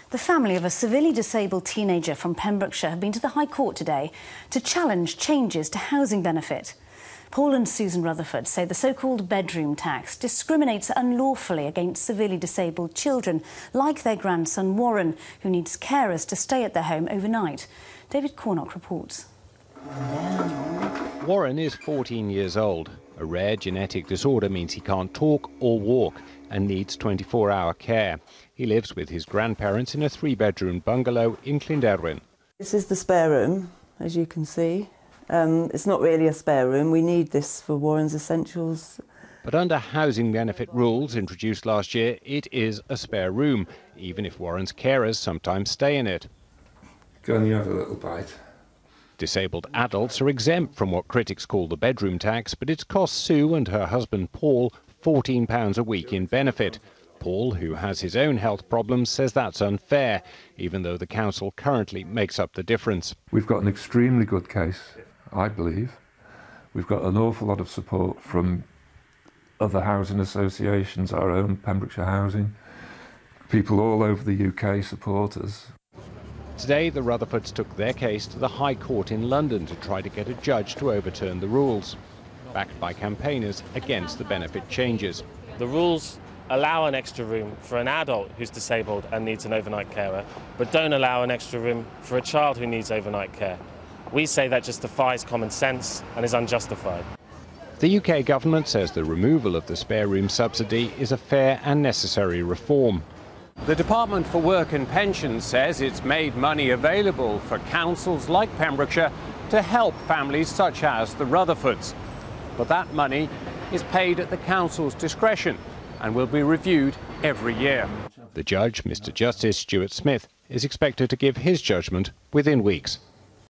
The family of a severely disabled teenager from Pembrokeshire have been to the High Court today to challenge changes to housing benefit. Paul and Susan Rutherford say the so-called bedroom tax discriminates unlawfully against severely disabled children, like their grandson Warren, who needs carers to stay at their home overnight. David Cornock reports. Warren is 14 years old. A rare genetic disorder means he can't talk or walk and needs 24-hour care. He lives with his grandparents in a 3-bedroom bungalow in Llynderwen. This is the spare room, as you can see. It's not really a spare room. We need this for Warren's essentials. But under housing benefit rules introduced last year, it is a spare room, even if Warren's carers sometimes stay in it. Go and you have a little bite. Disabled adults are exempt from what critics call the bedroom tax, but it's cost Sue and her husband Paul £14 a week in benefit. Paul, who has his own health problems, says that's unfair, even though the council currently makes up the difference. We've got an extremely good case, I believe. We've got an awful lot of support from other housing associations, our own Pembrokeshire Housing. People all over the UK support us. Today, the Rutherfords took their case to the High Court in London to try to get a judge to overturn the rules, backed by campaigners against the benefit changes. The rules allow an extra room for an adult who's disabled and needs an overnight carer, but don't allow an extra room for a child who needs overnight care. We say that just defies common sense and is unjustified. The UK government says the removal of the spare room subsidy is a fair and necessary reform. The Department for Work and Pensions says it's made money available for councils like Pembrokeshire to help families such as the Rutherfords. But that money is paid at the council's discretion and will be reviewed every year. The judge, Mr. Justice Stuart Smith, is expected to give his judgment within weeks.